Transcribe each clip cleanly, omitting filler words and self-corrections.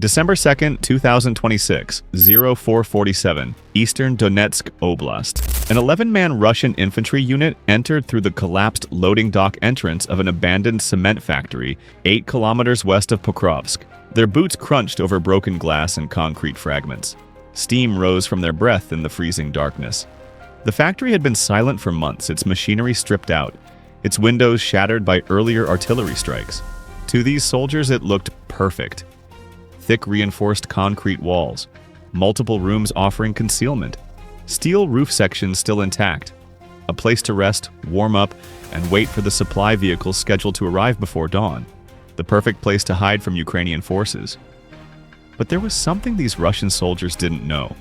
December 2, 2026, 0447, Eastern Donetsk Oblast. An 11-man Russian infantry unit entered through the collapsed loading dock entrance of an abandoned cement factory 8 kilometers west of Pokrovsk. Their boots crunched over broken glass and concrete fragments. Steam rose from their breath in the freezing darkness. The factory had been silent for months, its machinery stripped out, its windows shattered by earlier artillery strikes. To these soldiers, it looked perfect. Thick reinforced concrete walls, multiple rooms offering concealment, steel roof sections still intact, a place to rest, warm up, and wait for the supply vehicles scheduled to arrive before dawn. The perfect place to hide from Ukrainian forces. But there was something these Russian soldiers didn't know.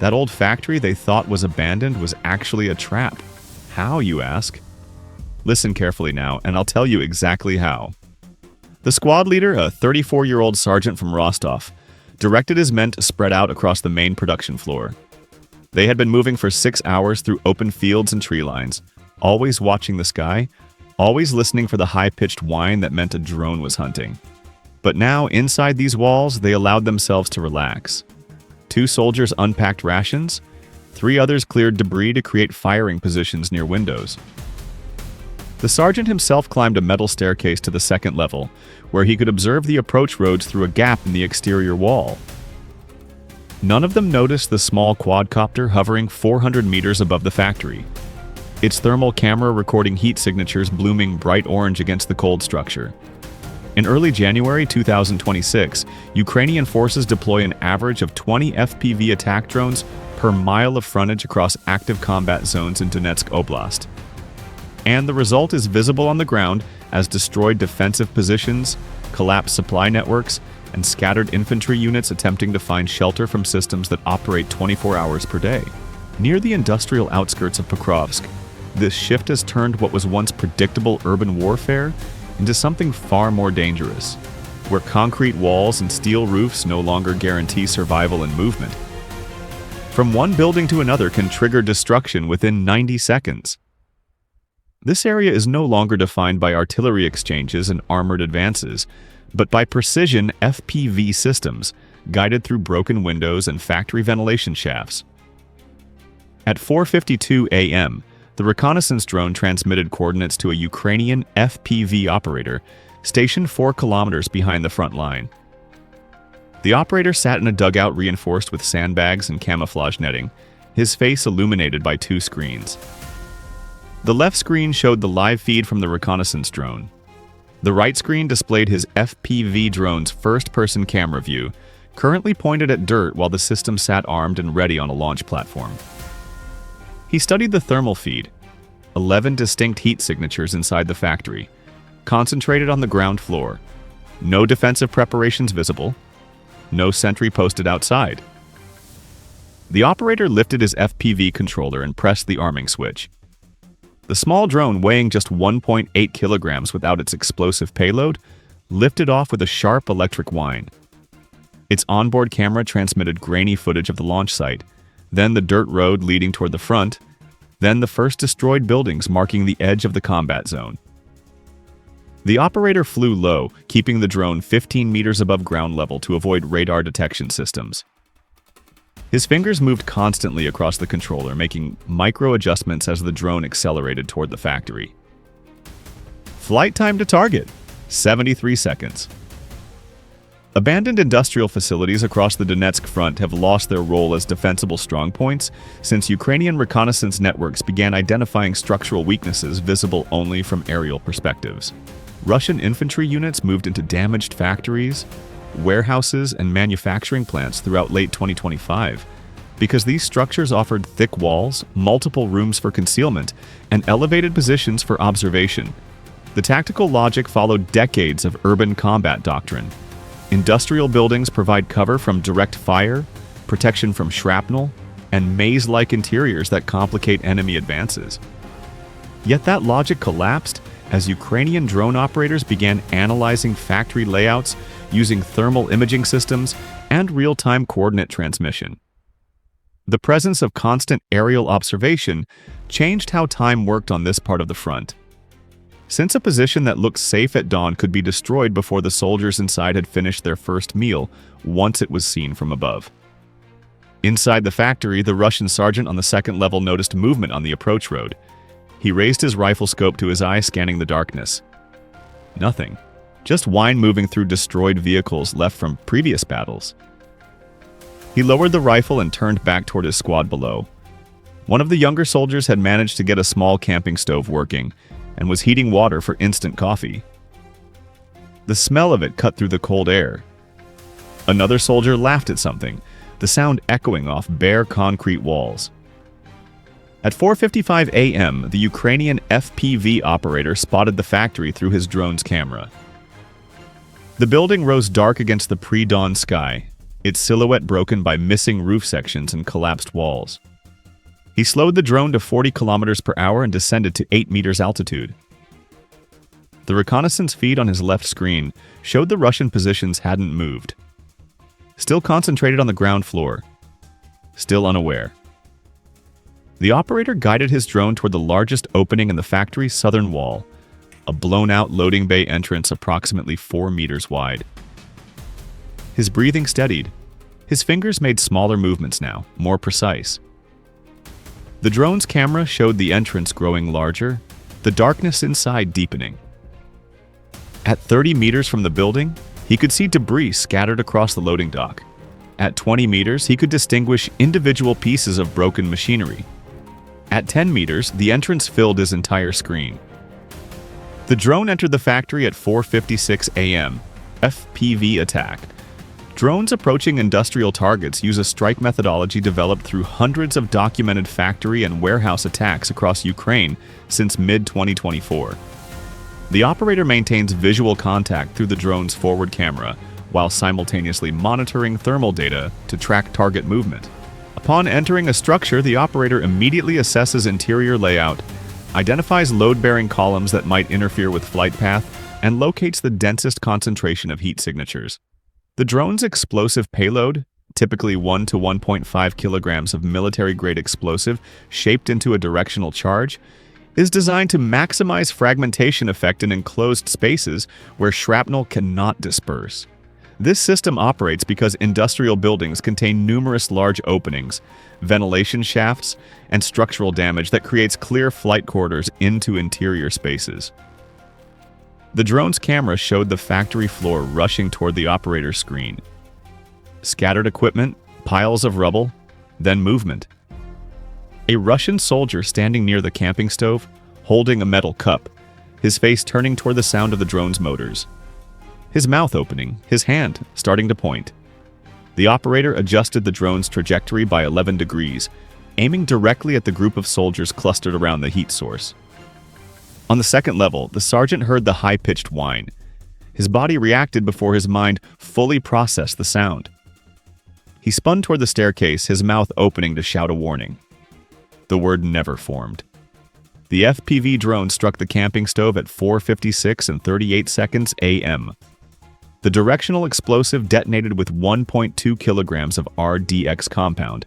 That old factory they thought was abandoned was actually a trap. How, you ask? Listen carefully now, and I'll tell you exactly how. The squad leader, a 34-year-old sergeant from Rostov, directed his men to spread out across the main production floor. They had been moving for 6 hours through open fields and tree lines, always watching the sky, always listening for the high-pitched whine that meant a drone was hunting. But now, inside these walls, they allowed themselves to relax. 2 soldiers unpacked rations, 3 others cleared debris to create firing positions near windows. The sergeant himself climbed a metal staircase to the second level, where he could observe the approach roads through a gap in the exterior wall. None of them noticed the small quadcopter hovering 400 meters above the factory, its thermal camera recording heat signatures blooming bright orange against the cold structure. In early January 2026, Ukrainian forces deploy an average of 20 FPV attack drones per mile of frontage across active combat zones in Donetsk Oblast. And the result is visible on the ground as destroyed defensive positions, collapsed supply networks, and scattered infantry units attempting to find shelter from systems that operate 24 hours per day. Near the industrial outskirts of Pokrovsk, this shift has turned what was once predictable urban warfare into something far more dangerous, where concrete walls and steel roofs no longer guarantee survival and movement. From one building to another can trigger destruction within 90 seconds. This area is no longer defined by artillery exchanges and armored advances, but by precision FPV systems guided through broken windows and factory ventilation shafts. At 4:52 a.m., the reconnaissance drone transmitted coordinates to a Ukrainian FPV operator stationed 4 kilometers behind the front line. The operator sat in a dugout reinforced with sandbags and camouflage netting, his face illuminated by 2 screens. The left screen showed the live feed from the reconnaissance drone. The right screen displayed his FPV drone's first-person camera view, currently pointed at dirt while the system sat armed and ready on a launch platform. He studied the thermal feed, 11 distinct heat signatures inside the factory, concentrated on the ground floor. No defensive preparations visible, no sentry posted outside. The operator lifted his FPV controller and pressed the arming switch. The small drone, weighing just 1.8 kilograms without its explosive payload, lifted off with a sharp electric whine. Its onboard camera transmitted grainy footage of the launch site, then the dirt road leading toward the front, then the first destroyed buildings marking the edge of the combat zone. The operator flew low, keeping the drone 15 meters above ground level to avoid radar detection systems. His fingers moved constantly across the controller, making micro adjustments as the drone accelerated toward the factory. Flight time to target, 73 seconds. Abandoned industrial facilities across the Donetsk front have lost their role as defensible strongpoints since Ukrainian reconnaissance networks began identifying structural weaknesses visible only from aerial perspectives. Russian infantry units moved into damaged factories, warehouses, and manufacturing plants throughout late 2025 because these structures offered thick walls, multiple rooms for concealment, and elevated positions for observation. The tactical logic followed decades of urban combat doctrine. Industrial buildings provide cover from direct fire, protection from shrapnel, and maze-like interiors that complicate enemy advances. Yet that logic collapsed as Ukrainian drone operators began analyzing factory layouts using thermal imaging systems and real-time coordinate transmission. The presence of constant aerial observation changed how time worked on this part of the front. since a position that looked safe at dawn could be destroyed before the soldiers inside had finished their first meal once it was seen from above. Inside the factory, the Russian sergeant on the second level noticed movement on the approach road. He raised his rifle scope to his eye, scanning the darkness. Nothing. Just wine moving through destroyed vehicles left from previous battles. He lowered the rifle and turned back toward his squad below. One of the younger soldiers had managed to get a small camping stove working and was heating water for instant coffee. The smell of it cut through the cold air. Another soldier laughed at something, the sound echoing off bare concrete walls. At 4:55 a.m., the Ukrainian FPV operator spotted the factory through his drone's camera. The building rose dark against the pre-dawn sky, its silhouette broken by missing roof sections and collapsed walls. He slowed the drone to 40 kilometers per hour and descended to 8 meters altitude. The reconnaissance feed on his left screen showed the Russian positions hadn't moved. Still concentrated on the ground floor. Still unaware. The operator guided his drone toward the largest opening in the factory's southern wall, a blown-out loading bay entrance approximately 4 meters wide. His breathing steadied. His fingers made smaller movements now, more precise. The drone's camera showed the entrance growing larger, the darkness inside deepening. At 30 meters from the building, he could see debris scattered across the loading dock. At 20 meters, he could distinguish individual pieces of broken machinery. At 10 meters, the entrance filled his entire screen. The drone entered the factory at 4:56 a.m. FPV attack. Drones approaching industrial targets use a strike methodology developed through hundreds of documented factory and warehouse attacks across Ukraine since mid-2024. The operator maintains visual contact through the drone's forward camera, while simultaneously monitoring thermal data to track target movement. Upon entering a structure, the operator immediately assesses interior layout, identifies load-bearing columns that might interfere with flight path, and locates the densest concentration of heat signatures. The drone's explosive payload, typically 1 to 1.5 kilograms of military-grade explosive shaped into a directional charge, is designed to maximize fragmentation effect in enclosed spaces where shrapnel cannot disperse. This system operates because industrial buildings contain numerous large openings, ventilation shafts, and structural damage that creates clear flight corridors into interior spaces. The drone's camera showed the factory floor rushing toward the operator's screen. Scattered equipment, piles of rubble, then movement. A Russian soldier standing near the camping stove, holding a metal cup, his face turning toward the sound of the drone's motors. His mouth opening, his hand starting to point. The operator adjusted the drone's trajectory by 11 degrees, aiming directly at the group of soldiers clustered around the heat source. On the second level, the sergeant heard the high-pitched whine. His body reacted before his mind fully processed the sound. He spun toward the staircase, his mouth opening to shout a warning. The word never formed. The FPV drone struck the camping stove at 4:56 and 38 seconds a.m. The directional explosive detonated with 1.2 kilograms of RDX compound,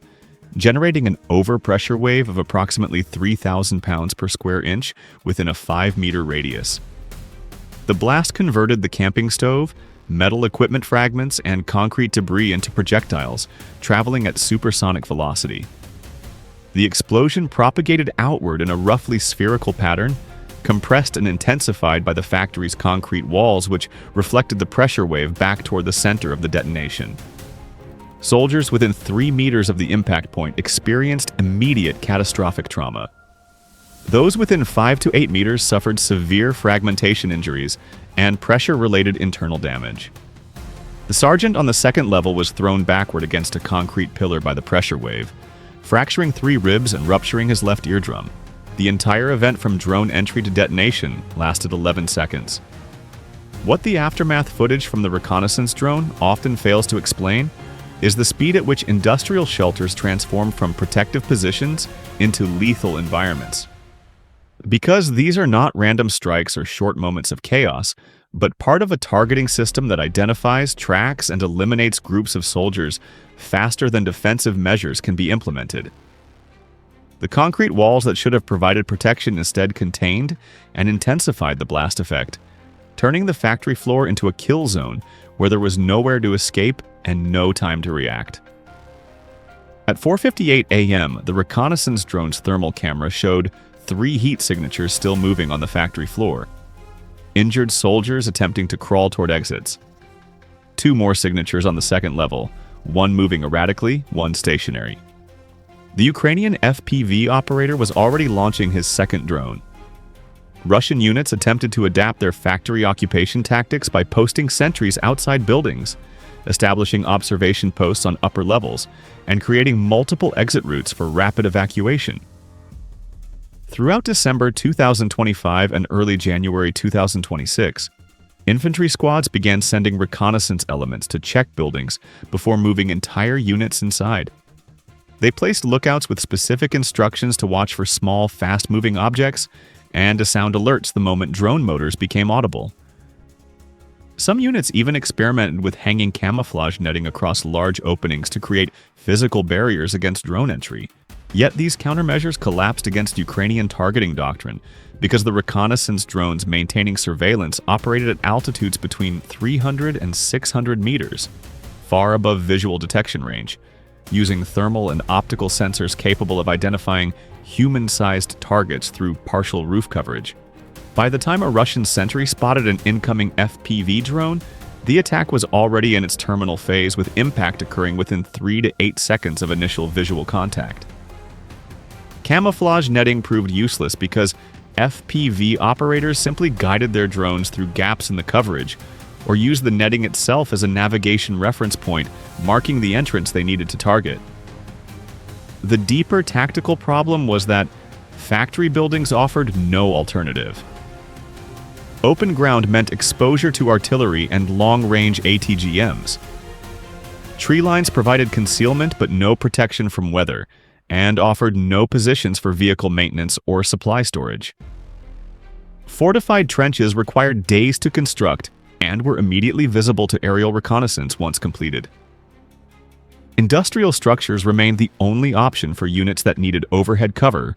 generating an overpressure wave of approximately 3,000 pounds per square inch within a 5-meter radius. The blast converted the camping stove, metal equipment fragments, and concrete debris into projectiles, traveling at supersonic velocity. The explosion propagated outward in a roughly spherical pattern, compressed and intensified by the factory's concrete walls, which reflected the pressure wave back toward the center of the detonation. Soldiers within 3 meters of the impact point experienced immediate catastrophic trauma. Those within 5 to 8 meters suffered severe fragmentation injuries and pressure-related internal damage. The sergeant on the second level was thrown backward against a concrete pillar by the pressure wave, fracturing 3 ribs and rupturing his left eardrum. The entire event from drone entry to detonation lasted 11 seconds. What the aftermath footage from the reconnaissance drone often fails to explain is the speed at which industrial shelters transform from protective positions into lethal environments. Because these are not random strikes or short moments of chaos, but part of a targeting system that identifies, tracks, and eliminates groups of soldiers faster than defensive measures can be implemented. The concrete walls that should have provided protection instead contained and intensified the blast effect, turning the factory floor into a kill zone where there was nowhere to escape and no time to react. At 4:58 a.m., the reconnaissance drone's thermal camera showed 3 heat signatures still moving on the factory floor. Injured soldiers attempting to crawl toward exits. 2 more signatures on the second level, one moving erratically, one stationary. The Ukrainian FPV operator was already launching his second drone. Russian units attempted to adapt their factory occupation tactics by posting sentries outside buildings, establishing observation posts on upper levels, and creating multiple exit routes for rapid evacuation. Throughout December 2025 and early January 2026, infantry squads began sending reconnaissance elements to check buildings before moving entire units inside. They placed lookouts with specific instructions to watch for small, fast-moving objects and to sound alerts the moment drone motors became audible. Some units even experimented with hanging camouflage netting across large openings to create physical barriers against drone entry. Yet these countermeasures collapsed against Ukrainian targeting doctrine because the reconnaissance drones maintaining surveillance operated at altitudes between 300 and 600 meters, far above visual detection range, using thermal and optical sensors capable of identifying human-sized targets through partial roof coverage. By the time a Russian sentry spotted an incoming FPV drone, the attack was already in its terminal phase, with impact occurring within 3 to 8 seconds of initial visual contact. Camouflage netting proved useless because FPV operators simply guided their drones through gaps in the coverage or used the netting itself as a navigation reference point, marking the entrance they needed to target. The deeper tactical problem was that factory buildings offered no alternative. Open ground meant exposure to artillery and long-range ATGMs. Tree lines provided concealment but no protection from weather, and offered no positions for vehicle maintenance or supply storage. Fortified trenches required days to construct and were immediately visible to aerial reconnaissance once completed. Industrial structures remained the only option for units that needed overhead cover,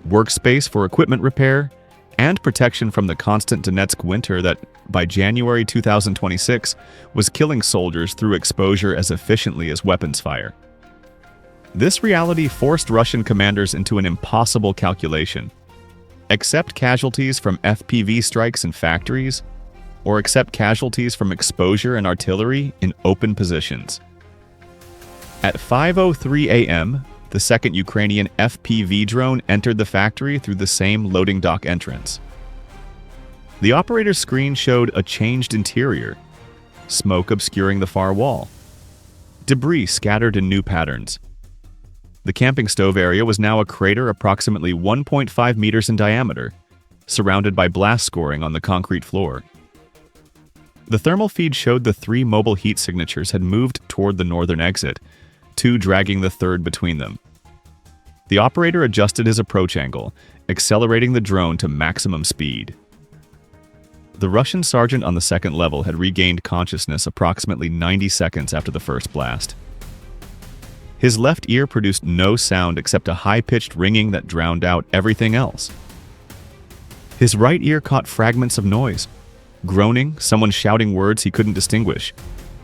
workspace for equipment repair, and protection from the constant Donetsk winter that, by January 2026, was killing soldiers through exposure as efficiently as weapons fire. This reality forced Russian commanders into an impossible calculation: accept casualties from FPV strikes in factories, or accept casualties from exposure and artillery in open positions. At 5:03 a.m., the second Ukrainian FPV drone entered the factory through the same loading dock entrance. The operator's screen showed a changed interior, smoke obscuring the far wall, debris scattered in new patterns. The camping stove area was now a crater approximately 1.5 meters in diameter, surrounded by blast scoring on the concrete floor. The thermal feed showed the 3 mobile heat signatures had moved toward the northern exit, 2 dragging the third between them. The operator adjusted his approach angle, accelerating the drone to maximum speed. The Russian sergeant on the second level had regained consciousness approximately 90 seconds after the first blast. His left ear produced no sound except a high-pitched ringing that drowned out everything else. His right ear caught fragments of noise: groaning, someone shouting words he couldn't distinguish,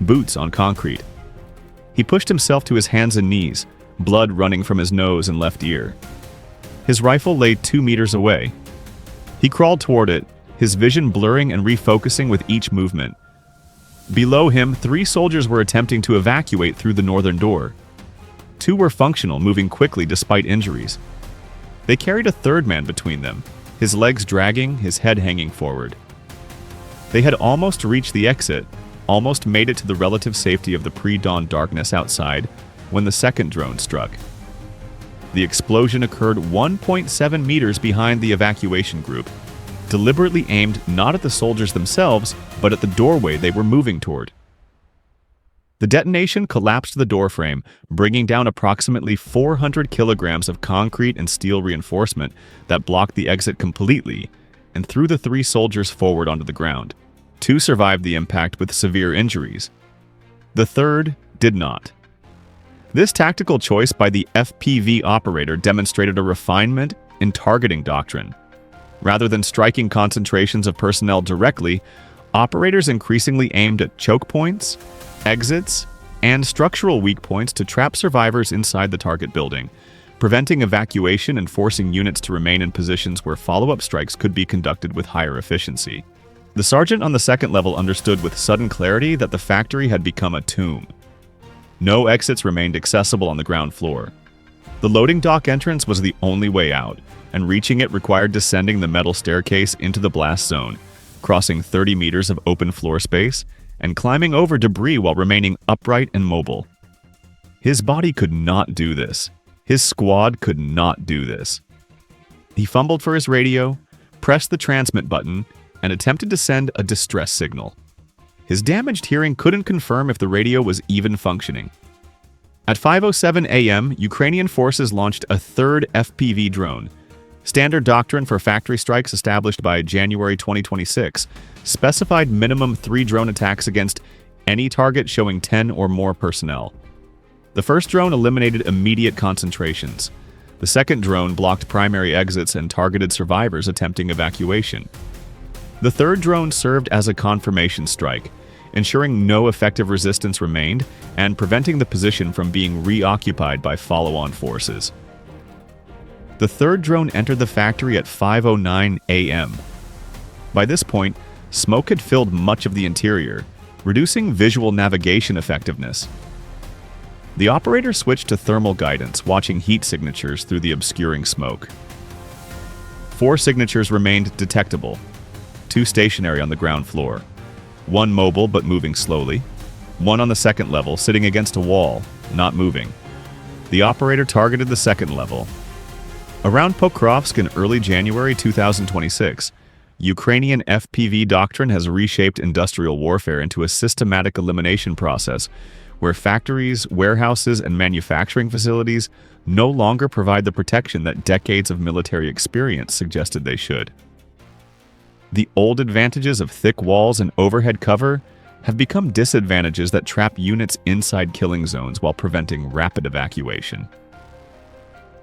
boots on concrete. He pushed himself to his hands and knees, blood running from his nose and left ear. His rifle lay 2 meters away. He crawled toward it, his vision blurring and refocusing with each movement. Below him, 3 soldiers were attempting to evacuate through the northern door. 2 were functional, moving quickly despite injuries. They carried a third man between them, his legs dragging, his head hanging forward. They had almost reached the exit, almost made it to the relative safety of the pre-dawn darkness outside, when the second drone struck. The explosion occurred 1.7 meters behind the evacuation group, deliberately aimed not at the soldiers themselves, but at the doorway they were moving toward. The detonation collapsed the doorframe, bringing down approximately 400 kilograms of concrete and steel reinforcement that blocked the exit completely and threw the 3 soldiers forward onto the ground. 2 survived the impact with severe injuries. The third did not. This tactical choice by the FPV operator demonstrated a refinement in targeting doctrine. Rather than striking concentrations of personnel directly, operators increasingly aimed at choke points, exits, and structural weak points to trap survivors inside the target building, preventing evacuation and forcing units to remain in positions where follow-up strikes could be conducted with higher efficiency. The sergeant on the second level understood with sudden clarity that the factory had become a tomb. No exits remained accessible on the ground floor. The loading dock entrance was the only way out, and reaching it required descending the metal staircase into the blast zone, crossing 30 meters of open floor space, and climbing over debris while remaining upright and mobile. His body could not do this. His squad could not do this. He fumbled for his radio, pressed the transmit button, and attempted to send a distress signal. His damaged hearing couldn't confirm if the radio was even functioning. At 5:07 a.m., Ukrainian forces launched a third FPV drone. Standard doctrine for factory strikes established by January 2026 specified minimum 3 drone attacks against any target showing 10 or more personnel. The first drone eliminated immediate concentrations. The second drone blocked primary exits and targeted survivors attempting evacuation. The third drone served as a confirmation strike, ensuring no effective resistance remained and preventing the position from being reoccupied by follow-on forces. The third drone entered the factory at 5:09 a.m. By this point, smoke had filled much of the interior, reducing visual navigation effectiveness. The operator switched to thermal guidance, watching heat signatures through the obscuring smoke. 4 signatures remained detectable, 2 stationary on the ground floor, 1 mobile but moving slowly, 1 on the second level sitting against a wall, not moving. The operator targeted the second level. Around Pokrovsk in early January 2026, Ukrainian FPV doctrine has reshaped industrial warfare into a systematic elimination process where factories, warehouses, and manufacturing facilities no longer provide the protection that decades of military experience suggested they should. The old advantages of thick walls and overhead cover have become disadvantages that trap units inside killing zones while preventing rapid evacuation.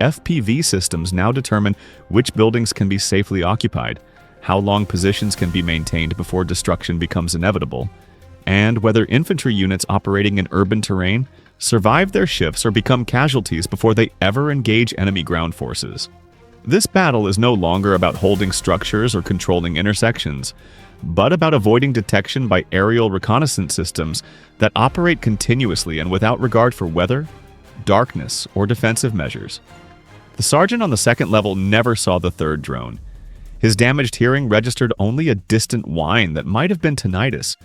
FPV systems now determine which buildings can be safely occupied, how long positions can be maintained before destruction becomes inevitable, and whether infantry units operating in urban terrain survive their shifts or become casualties before they ever engage enemy ground forces. This battle is no longer about holding structures or controlling intersections, but about avoiding detection by aerial reconnaissance systems that operate continuously and without regard for weather, darkness, or defensive measures. The sergeant on the second level never saw the third drone. His damaged hearing registered only a distant whine that might have been tinnitus,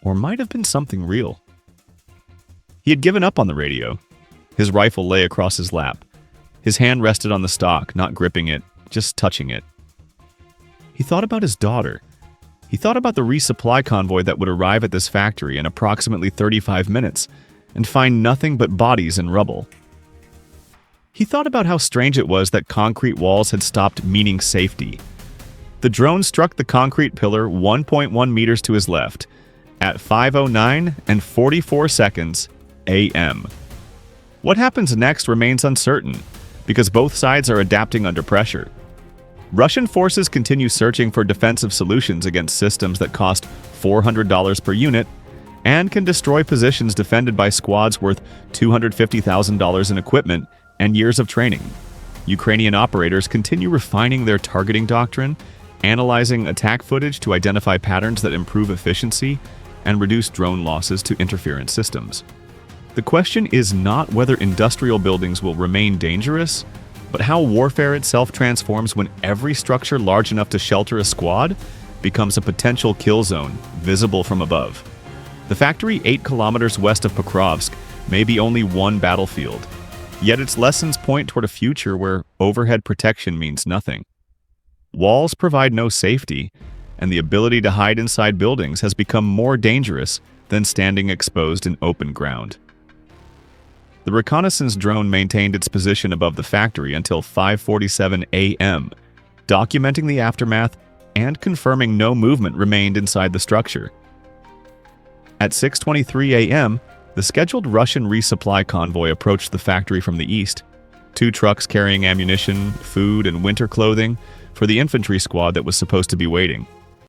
or might have been something real. He had given up on the radio. His rifle lay across his lap. His hand rested on the stock, not gripping it, just touching it. He thought about his daughter. He thought about the resupply convoy that would arrive at this factory in approximately 35 minutes and find nothing but bodies and rubble. He thought about how strange it was that concrete walls had stopped meaning safety. The drone struck the concrete pillar 1.1 meters to his left at 5:09 and 44 seconds a.m. What happens next remains uncertain, because both sides are adapting under pressure. Russian forces continue searching for defensive solutions against systems that cost $400 per unit and can destroy positions defended by squads worth $250,000 in equipment and years of training. Ukrainian operators continue refining their targeting doctrine, analyzing attack footage to identify patterns that improve efficiency and reduce drone losses to interference systems. The question is not whether industrial buildings will remain dangerous, but how warfare itself transforms when every structure large enough to shelter a squad becomes a potential kill zone, visible from above. The factory 8 kilometers west of Pokrovsk may be only one battlefield, yet its lessons point toward a future where overhead protection means nothing. Walls provide no safety, and the ability to hide inside buildings has become more dangerous than standing exposed in open ground. The reconnaissance drone maintained its position above the factory until 5:47 a.m., documenting the aftermath and confirming no movement remained inside the structure. At 6:23 a.m., The scheduled Russian resupply convoy approached the factory from the east. 2 trucks carrying ammunition, food, and winter clothing for the infantry squad that was supposed to be waiting.